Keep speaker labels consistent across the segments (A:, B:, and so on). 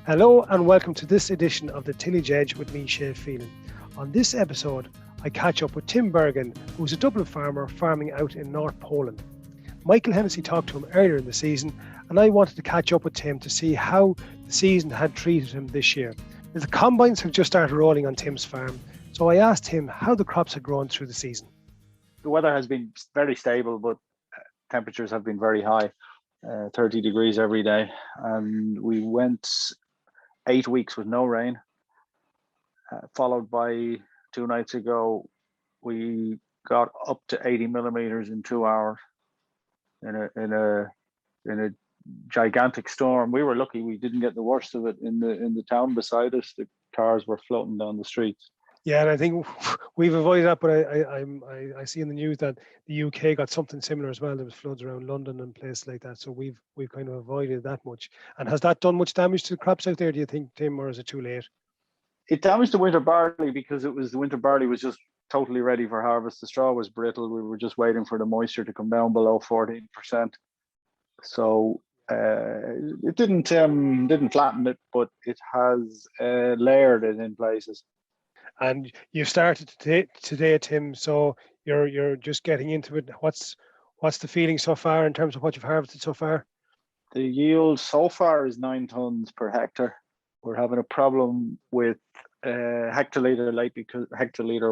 A: Hello and welcome to this edition of the Tillage Edge with me, Shay Phelan. On this episode, I catch up with Tim Bergin, who's a Dublin farmer farming out in North Poland. Michael Hennessy talked to him earlier in the season, and I wanted to catch up with Tim to see how the season had treated him this year. The combines have just started rolling on Tim's farm, so I asked him how the crops had grown through the season.
B: The weather has been very stable, but temperatures have been very high, 30 degrees every day. And we went 8 weeks with no rain, followed by 2 nights ago, we got up to 80 millimeters in 2 hours in a gigantic storm. We were lucky we didn't get the worst of it in the town beside us. The cars were floating down the streets.
A: Yeah, and I think we've avoided that, but I see in the news that the UK got something similar as well. There was floods around London and places like that, so we've kind of avoided that much. And has that done much damage to the crops out there, do you think, Tim, or is it too late?
B: It damaged the winter barley because the winter barley was just totally ready for harvest. The straw was brittle. We were just waiting for the moisture to come down below 14%. So it didn't flatten it, but it has layered it in places.
A: And you've started today, Tim. So you're just getting into it. What's the feeling so far in terms of what you've harvested so far?
B: The yield so far is 9 tons per hectare. We're having a problem with hectoliter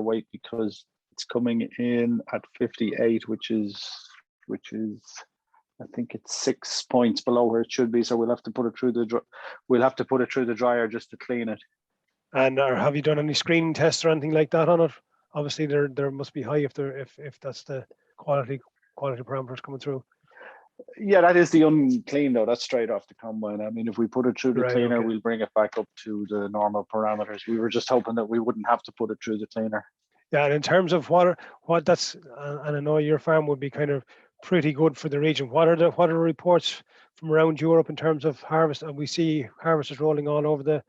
B: weight because it's coming in at 58, which is I think it's 6 points below where it should be. So we'll have to put it through the dryer just to clean it.
A: And have you done any screening tests or anything like that on it? Obviously, there must be high if that's the quality parameters coming through.
B: Yeah, that is the unclean though. That's straight off the combine. I mean, if we put it through the cleaner, we'll bring it back up to the normal parameters. We were just hoping that we wouldn't have to put it through the cleaner. Yeah,
A: and in terms of what that's, and I know your farm would be kind of pretty good for the region. What are the reports from around Europe in terms of harvest? And we see harvesters rolling all over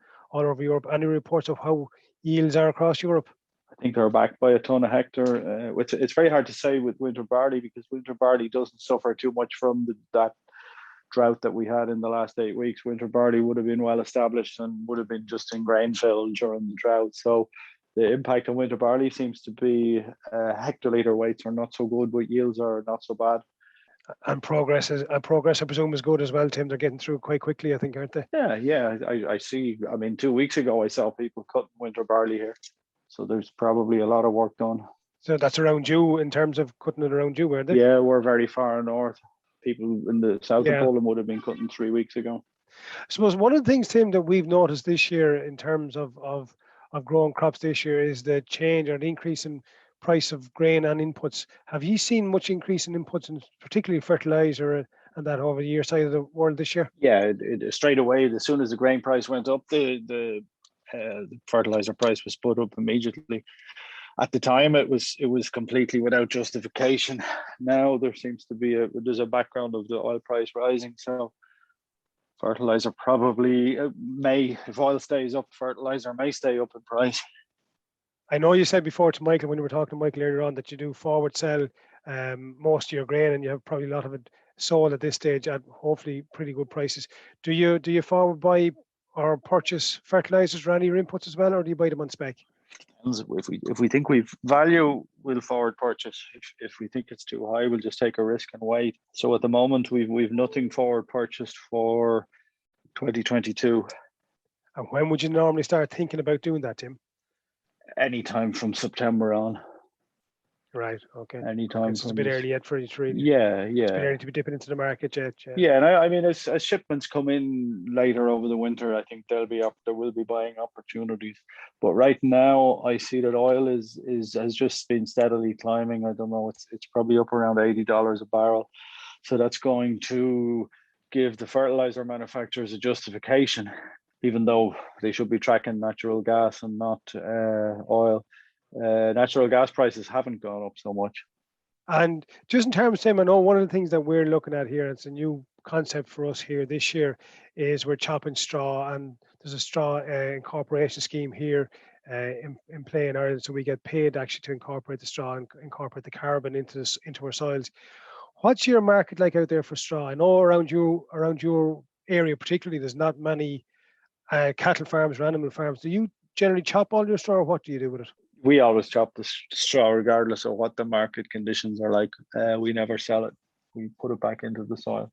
A: Europe. Any reports of how yields are across Europe?
B: I think they're back by a ton a hectare. It's very hard to say with winter barley because winter barley doesn't suffer too much from that drought that we had in the last 8 weeks. Winter barley would have been well established and would have been just in grain fill during the drought. So the impact on winter barley seems to be hectoliter weights are not so good, but yields are not so bad.
A: And progress, I presume, is good as well, Tim. They're getting through quite quickly, I think, aren't they?
B: Yeah. I see. I mean, 2 weeks ago, I saw people cutting winter barley here. So there's probably a lot of work done.
A: So that's around you in terms of cutting it around you, were they?
B: Yeah, we're very far north. People in the south of Poland would have been cutting 3 weeks ago.
A: I suppose one of the things, Tim, that we've noticed this year in terms of growing crops this year is the change or the increase in price of grain and inputs. Have you seen much increase in inputs, and particularly fertilizer and that over the year side of the world this year?
B: Yeah, it straight away, as soon as the grain price went up, the fertilizer price was put up immediately. At the time, it was completely without justification. Now there seems to be there's a background of the oil price rising, so fertilizer probably may, if oil stays up, fertilizer may stay up in price.
A: I know you said before to Michael, when you were talking to Michael earlier on, that you do forward sell most of your grain, and you have probably a lot of it sold at this stage at hopefully pretty good prices. Do you forward buy or purchase fertilizers or any your inputs as well, or do you buy them on spec?
B: If we think we've value, we'll forward purchase. If we think it's too high, we'll just take a risk and wait. So at the moment, we've nothing forward purchased for 2022.
A: And when would you normally start thinking about doing that, Tim?
B: Anytime from September on.
A: Right. Okay.
B: Anytime.
A: It's a bit early yet for you to really.
B: Yeah.
A: It's a bit early to be dipping into the market yet.
B: Yeah, and I mean, as shipments come in later over the winter, I think there will be buying opportunities. But right now, I see that oil has just been steadily climbing. I don't know, it's probably up around $80 a barrel. So that's going to give the fertilizer manufacturers a justification, even though they should be tracking natural gas and not oil. Natural gas prices haven't gone up so much.
A: And just in terms of, Tim, I know one of the things that we're looking at here, it's a new concept for us here this year, is we're chopping straw, and there's a straw incorporation scheme here in play in Ireland. So we get paid actually to incorporate the straw and incorporate the carbon into our soils. What's your market like out there for straw? I know around your area particularly, there's not many cattle farms or animal farms, do you generally chop all your straw, or what do you do with it?
B: We always chop the straw regardless of what the market conditions are like. We never sell it. We put it back into the soil.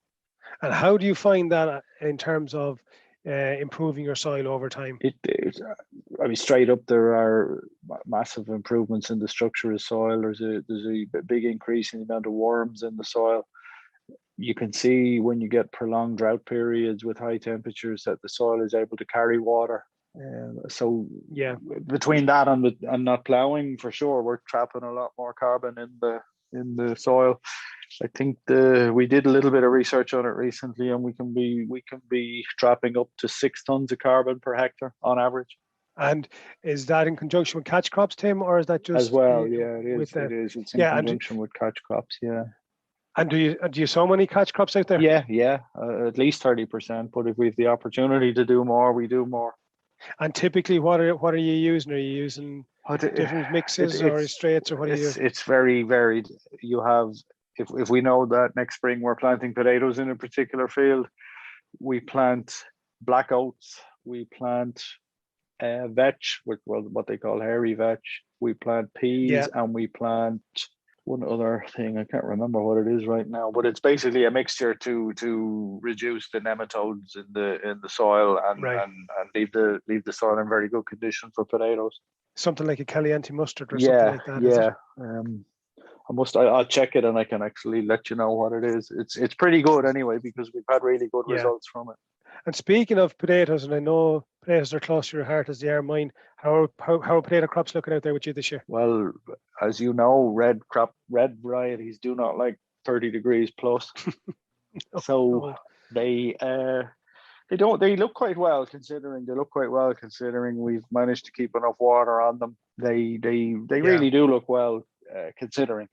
A: And how do you find that in terms of improving your soil over time?
B: I mean, straight up, there are massive improvements in the structure of soil. There's a big increase in the amount of worms in the soil. You can see when you get prolonged drought periods with high temperatures that the soil is able to carry water. So
A: yeah,
B: between that and not ploughing, for sure, we're trapping a lot more carbon in the soil. I think we did a little bit of research on it recently, and we can be trapping up to 6 tons of carbon per hectare on average.
A: And is that in conjunction with catch crops, Tim, or is that just
B: as well? Yeah, it is. It's in conjunction with catch crops. Yeah.
A: And do you sow many catch crops out there?
B: Yeah, at least 30%. But if we have the opportunity to do more, we do more.
A: And typically, what are you using? Are you using different mixes or straights, or what are you using?
B: It's very varied. You have, if we know that next spring we're planting potatoes in a particular field, we plant black oats, we plant vetch, what they call hairy vetch. We plant peas, and we plant one other thing. I can't remember what it is right now, but it's basically a mixture to reduce the nematodes in the soil and leave the soil in very good condition for potatoes.
A: Something like a Caliente mustard or something like that.
B: Yeah. I'll check it and I can actually let you know what it is. It's pretty good anyway, because we've had really good results from it.
A: And speaking of potatoes, and I know potatoes are close to your heart as they are mine, how are potato crops looking out there with you this year?
B: Well, as you know, red varieties do not like 30 degrees plus. So they look quite well considering we've managed to keep enough water on them. They really do look well considering,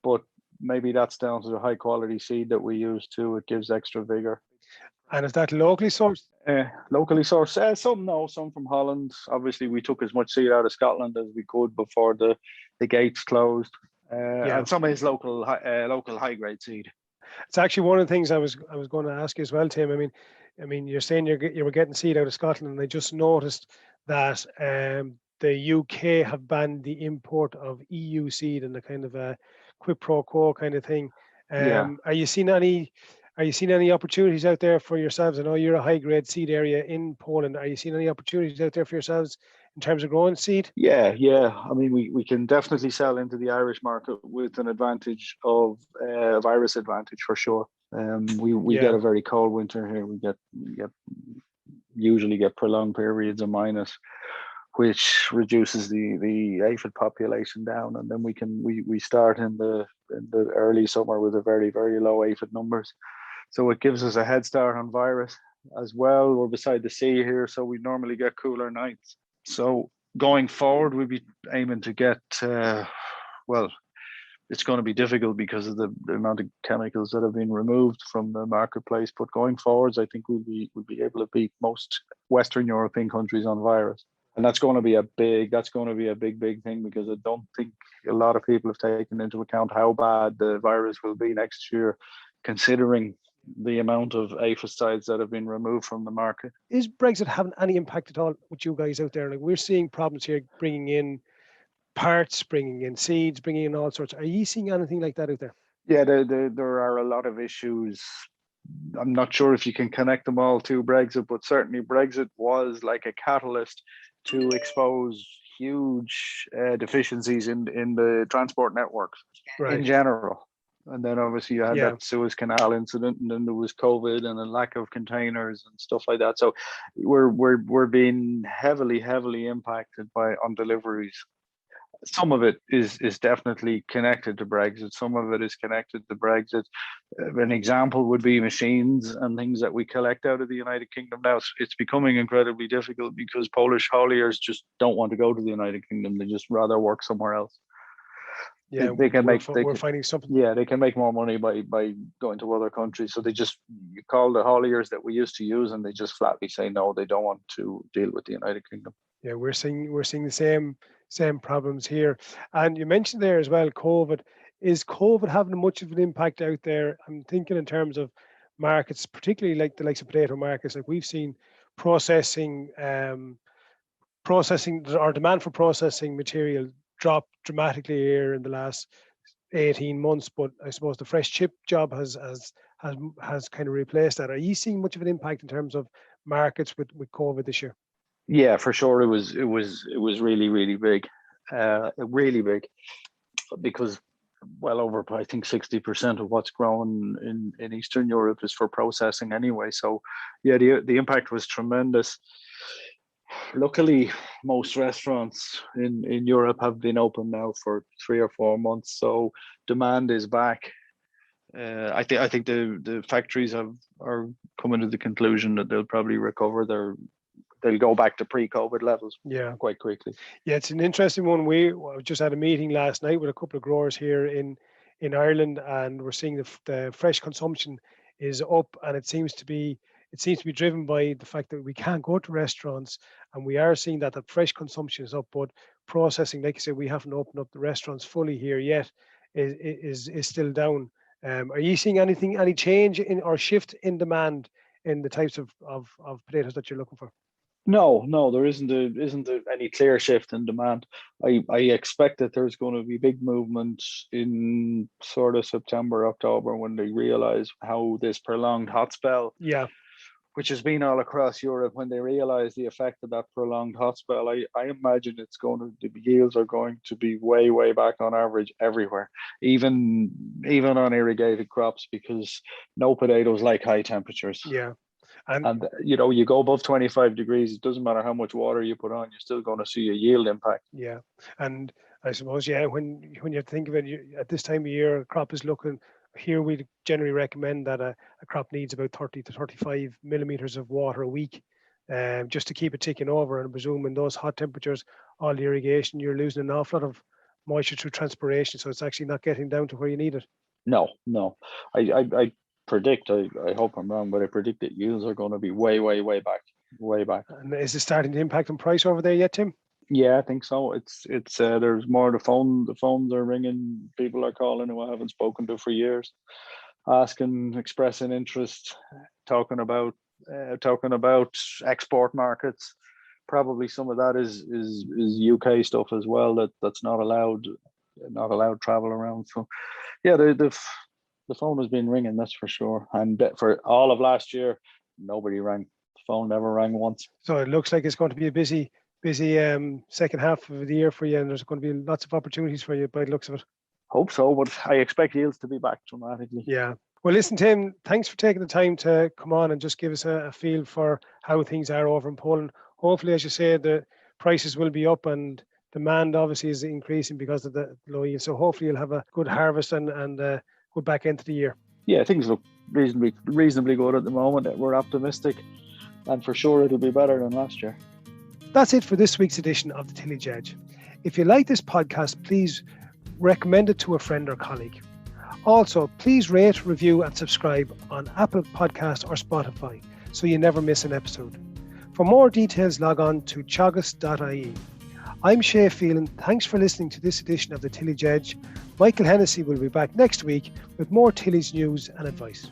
B: but maybe that's down to the high quality seed that we use too. It gives extra vigor.
A: And is that locally sourced?
B: Locally sourced. Some from Holland. Obviously, we took as much seed out of Scotland as we could before the gates closed. And some is local high grade seed.
A: It's actually one of the things I was going to ask you as well, Tim. I mean, you're saying you were getting seed out of Scotland, and I just noticed that the UK have banned the import of EU seed and the kind of a quid pro quo kind of thing. Are you seeing any opportunities out there for yourselves? I know you're a high grade seed area in Poland. Are you seeing any opportunities out there for yourselves in terms of growing seed?
B: Yeah. I mean, we can definitely sell into the Irish market with an advantage of virus advantage for sure. We get a very cold winter here. We usually get prolonged periods of minus, which reduces the aphid population down, and then we start in the early summer with a very, very low aphid numbers. So it gives us a head start on virus as well. We're beside the sea here, so we normally get cooler nights. So going forward, we'd be aiming to get, it's going to be difficult because of the amount of chemicals that have been removed from the marketplace. But going forwards, I think we'll be able to beat most Western European countries on virus. And that's going to be a big thing, because I don't think a lot of people have taken into account how bad the virus will be next year, considering the amount of aphids that have been removed from the market.
A: Is Brexit having any impact at all with you guys out there? Like, we're seeing problems here, bringing in parts, bringing in seeds, bringing in all sorts. Are you seeing anything like that out there?
B: Yeah, there are a lot of issues. I'm not sure if you can connect them all to Brexit, but certainly Brexit was like a catalyst to expose huge deficiencies in the transport networks in general. And then obviously you had that Suez Canal incident, and then there was COVID and a lack of containers and stuff like that. So we're being heavily impacted on deliveries. Some of it is definitely connected to Brexit. Some of it is connected to Brexit. An example would be machines and things that we collect out of the United Kingdom. Now it's becoming incredibly difficult because Polish hauliers just don't want to go to the United Kingdom. They just rather work somewhere else.
A: Yeah, we're finding something.
B: Yeah, they can make more money by going to other countries. So you call the hauliers that we used to use, and they just flatly say no, they don't want to deal with the United Kingdom.
A: Yeah, we're seeing the same problems here. And you mentioned there as well, COVID. Is COVID having much of an impact out there? I'm thinking in terms of markets, particularly like the likes of potato markets. Like we've seen processing or demand for processing material dropped dramatically here in the last 18 months, but I suppose the fresh chip job has kind of replaced that. Are you seeing much of an impact in terms of markets with COVID this year?
B: Yeah, for sure. It was really, really big, really big, because well over, I think, 60% of what's grown in Eastern Europe is for processing anyway. So yeah, the impact was tremendous. Luckily, most restaurants in Europe have been open now for 3 or 4 months, so demand is back. I think the factories are coming to the conclusion that they'll probably recover they'll go back to pre-COVID levels quite quickly.
A: Yeah, it's an interesting one. We just had a meeting last night with a couple of growers here in Ireland, and we're seeing the fresh consumption is up, and it seems to be driven by the fact that we can't go to restaurants, and we are seeing that the fresh consumption is up, but processing, like you said, we haven't opened up the restaurants fully here yet, is still down. Are you seeing any change in or shift in demand in the types of potatoes that you're looking for?
B: No, there isn't any clear shift in demand. I expect that there's going to be big movement in sort of September, October, when they realize how this prolonged hot spell, which has been all across Europe, when they realize the effect of that prolonged hot spell, I imagine the yields are going to be way back on average everywhere, even on irrigated crops, because no potatoes like high temperatures.
A: Yeah.
B: And you go above 25 degrees, it doesn't matter how much water you put on, you're still going to see a yield impact.
A: Yeah. And I suppose, when you think of it, at this time of year, a crop is looking, here we generally recommend that a crop needs about 30 to 35 millimeters of water a week, just to keep it ticking over. And I presume in those hot temperatures, all the irrigation, you're losing an awful lot of moisture through transpiration. So it's actually not getting down to where you need it.
B: No. I predict, I hope I'm wrong, but I predict that yields are going to be way back.
A: And is it starting to impact on price over there yet, Tim?
B: Yeah, I think so. It's there's more. The phones are ringing. People are calling who I haven't spoken to for years, asking, expressing interest, talking about export markets. Probably some of that is UK stuff as well, that's not allowed travel around. So yeah, the phone has been ringing, that's for sure. And for all of last year, nobody rang. The phone never rang once.
A: So it looks like it's going to be a busy second half of the year for you, and there's going to be lots of opportunities for you by the looks of it.
B: Hope so, but I expect yields to be back dramatically.
A: Yeah. Well, listen, Tim, thanks for taking the time to come on and just give us a feel for how things are over in Poland. Hopefully, as you say, the prices will be up and demand obviously is increasing because of the low yield. So hopefully you'll have a good harvest and good back into the year.
B: Yeah, things look reasonably good at the moment. We're optimistic, and for sure it'll be better than last year.
A: That's it for this week's edition of the Tillage Edge. If you like this podcast, please recommend it to a friend or colleague. Also, please rate, review and subscribe on Apple Podcasts or Spotify so you never miss an episode. For more details, log on to teagasc.ie. I'm Shay Phelan. Thanks for listening to this edition of the Tillage Edge. Michael Hennessy will be back next week with more tillage news and advice.